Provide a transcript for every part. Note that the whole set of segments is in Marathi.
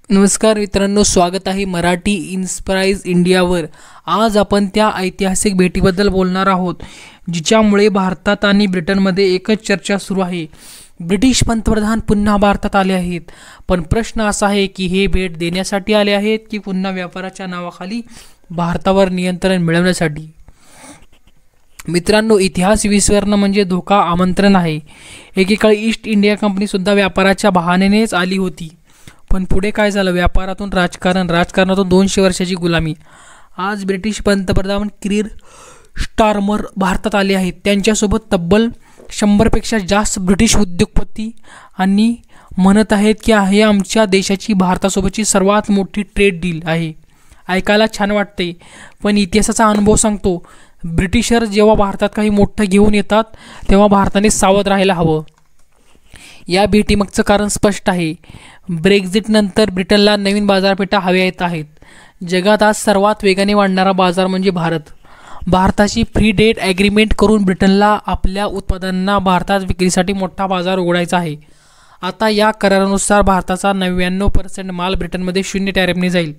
नमस्कार मित्रांनो, स्वागत आहे मराठी इन्स्पायर्स इंडियावर। आज आपण त्या ऐतिहासिक भेटीबद्दल बोलणार आहोत जिच्यामुळे भारतात आणि ब्रिटनमध्ये एकच चर्चा सुरू आहे। ब्रिटिश पंतप्रधान पुन्हा भारतात आले आहेत, पण प्रश्न असा आहे की हे भेट देण्यासाठी आले आहेत की पुन्हा व्यापाराच्या नावाखाली भारतावर नियंत्रण मिळवण्यासाठी। मित्रांनो, इतिहास विसरणं म्हणजे धोका आमंत्रण आहे। एकेकाळी ईस्ट इंडिया कंपनी सुद्धा व्यापाराच्या बहाण्यानेच आली होती, पण पुढे काय झालं? व्यापारातून राजकारण, राजकारणातून 200 वर्षाची गुलामी। आज ब्रिटिश पंतप्रधान कीर स्टारमर भारतात आले आहेत। त्यांच्यासोबत तब्बल 100 पेक्षा जास्त ब्रिटिश उद्योगपती आणि म्हणत आहेत की हे आमच्या देशाची भारतासोबतची सर्वात मोठी ट्रेड डील आहे। ऐकायला छान वाटते, पण इतिहासाचा अनुभव सांगतो ब्रिटिशर जेव्हा भारतात काही मोठं घेऊन येतात तेव्हा भारताने सावध राहायला हवं। या भेटीमागचं कारण स्पष्ट आहे। ब्रेक्झिट नंतर ब्रिटनला नवीन बाजारपेठा हव्या येत आहेत। जगात आज सर्वात वेगाने वाढणारा बाजार म्हणजे भारत। भारताची फ्री ट्रेड ॲग्रीमेंट करून ब्रिटनला आपल्या उत्पादनांना भारतात विक्रीसाठी मोठा बाजार उघडायचा आहे। आता या करारानुसार भारताचा 99% माल ब्रिटनमध्ये 0 टॅरिफने जाईल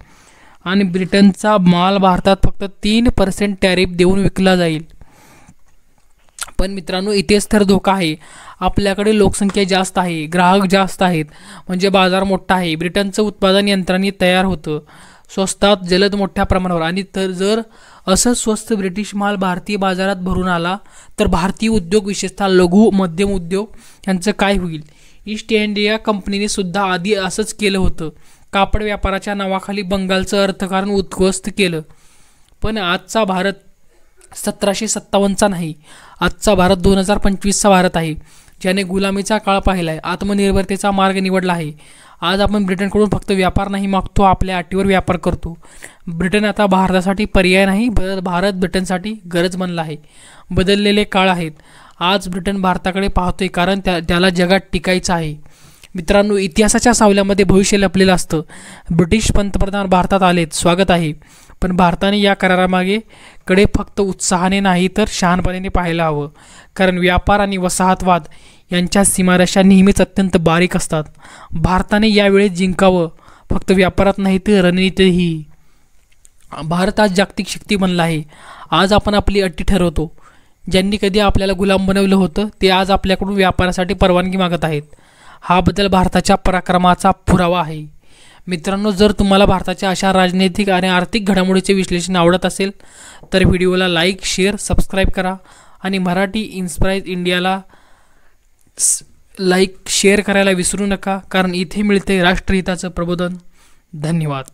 आणि ब्रिटनचा माल भारतात फक्त 3% टॅरिफ देऊन विकला जाईल। पण मित्रांनो, इथेच तर धोका आहे। आपल्याकडे लोकसंख्या जास्त आहे, ग्राहक जास्त आहेत, म्हणजे बाजार मोठा आहे। ब्रिटनचं उत्पादन यंत्रांनी तयार होतं, स्वस्तात, जलद, मोठ्या प्रमाणावर। आणि तर जर असं स्वस्त ब्रिटिश माल भारतीय बाजारात भरून आला तर भारतीय उद्योग, विशेषतः लघु मध्यम उद्योग यांचं काय होईल? ईस्ट इंडिया कंपनीने सुद्धा आधी असंच केलं होतं। कापड व्यापाराच्या नावाखाली बंगालचं अर्थकारण उद्ध्वस्त केलं। पण आजचा भारत 1757चा नाही, आजचा भारत 2025चा भारत आहे, ज्याने गुलामीचा काळ पाहिला आहे, आत्मनिर्भरतेचा मार्ग निवडला आहे। आज आपण ब्रिटनकडून फक्त व्यापार नाही मागतो, आपल्या अटीवर व्यापार करतो। ब्रिटन आता भारतासाठी पर्याय नाही, भारत ब्रिटनसाठी गरज बनला आहे। बदललेले काळ आहेत। आज ब्रिटन भारताकडे पाहतोय कारण त्याला जगात टिकायचं आहे। मित्रांनो, इतिहासाच्या सावल्यामध्ये भविष्य लपलेलं असतं। ब्रिटिश पंतप्रधान भारतात आलेत, स्वागत आहे, पण भारताने या करारामागे कडे फक्त उत्साहाने नाही तर शहाणपणाने पाहायला हवं, कारण व्यापार आणि वसाहतवाद यांच्या सीमारेषा नेहमीच अत्यंत बारीक असतात। भारताने यावेळी जिंकावं, फक्त व्यापारात नाही तर रणनीतीही। भारत आज जागतिक शक्ती बनला आहे। आज आपण आपली अटी ठरवतो। ज्यांनी कधी आपल्याला गुलाम बनवलं होतं ते आज आपल्याकडून व्यापारासाठी परवानगी मागत आहेत। हा बदल भारताच्या पराक्रमाचा पुरावा आहे। मित्रांनो, जर तुम्हाला भारताच्या अशा राजनैतिक आणि आर्थिक घडामोडीचे विश्लेषण आवडत असेल तर व्हिडिओला लाईक, शेअर, सबस्क्राईब करा आणि मराठी इन्स्पायर्स इंडियाला लाईक, शेअर करायला विसरू नका, कारण इथे मिळते राष्ट्रहिताचं प्रबोधन। धन्यवाद।